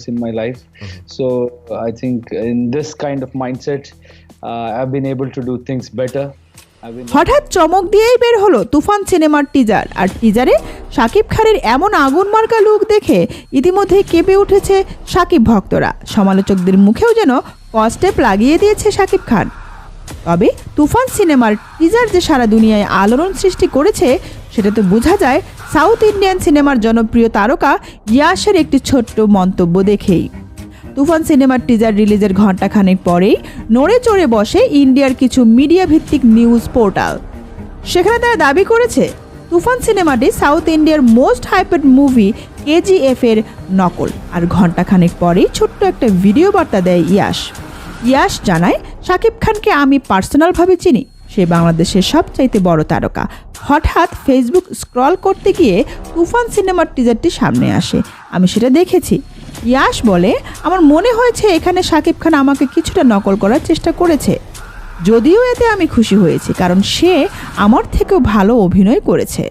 happiness in my life. So I think in this kind of mindset, I've been able to do things better. হঠাৎ চমক দিয়েই বের হলো তুফান সিনেমার teaser, আর টিজারে শাকিব খানের এমন আগুন মার্কা লুক দেখে ইতিমধ্যে কেঁপে উঠেছে শাকিব ভক্তরা। সমালোচকদের মুখেও যেন কস্টেপ লাগিয়ে দিয়েছে শাকিব খান। তবে তুফান সিনেমার টিজার যে সারা দুনিয়ায় আলোড়ন সৃষ্টি করেছে সেটা তো বোঝা যায় সাউথ ইন্ডিয়ান সিনেমার জনপ্রিয় তারকা ইয়াশের একটি ছোট্ট মন্তব্য দেখেই। তুফান সিনেমার টিজার রিলিজের ঘণ্টাখানেক পরেই নড়ে চড়ে বসে ইন্ডিয়ার কিছু মিডিয়া ভিত্তিক নিউজ পোর্টাল। সেখানে তারা দাবি করেছে তুফান সিনেমাটি সাউথ ইন্ডিয়ার মোস্ট হাইপেড মুভি কেজিএফ এর নকল। আর ঘণ্টাখানেক পরেই ছোট্ট একটা ভিডিও বার্তা দেয় ইয়াশ জানায়, শাকিব খানকে আমি পার্সোনালভাবে চিনি, সে বাংলাদেশের সবচাইতে বড় তারকা। হঠাৎ ফেসবুক স্ক্রল করতে গিয়ে তুফান সিনেমার টিজারটি সামনে আসে, আমি সেটা দেখেছি। ইয়াশ বলে, আমার মনে হয়েছে এখানে শাকিব খান আমাকে কিছুটা নকল করার চেষ্টা করেছে, যদিও এতে আমি খুশি হয়েছি কারণ সে আমার থেকেও ভালো অভিনয় করেছে।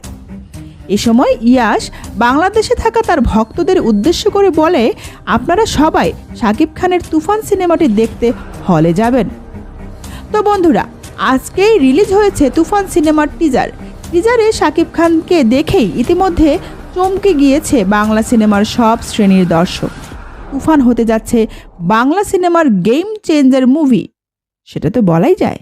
এ সময় ইয়াশ বাংলাদেশে থাকা তার ভক্তদের উদ্দেশ্য করে বলে, আপনারা সবাই শাকিব খানের তুফান সিনেমাটি দেখতে হলে যাবেন। তো বন্ধুরা, আজকেই রিলিজ হয়েছে তুফান সিনেমার টিজারে শাকিব খানকে দেখেই ইতিমধ্যে চমকে গিয়েছে বাংলা সিনেমার সব শ্রেণীর দর্শক। তুফান হতে যাচ্ছে বাংলা সিনেমার গেম চেঞ্জার মুভি, সেটা তো বলাই যায়।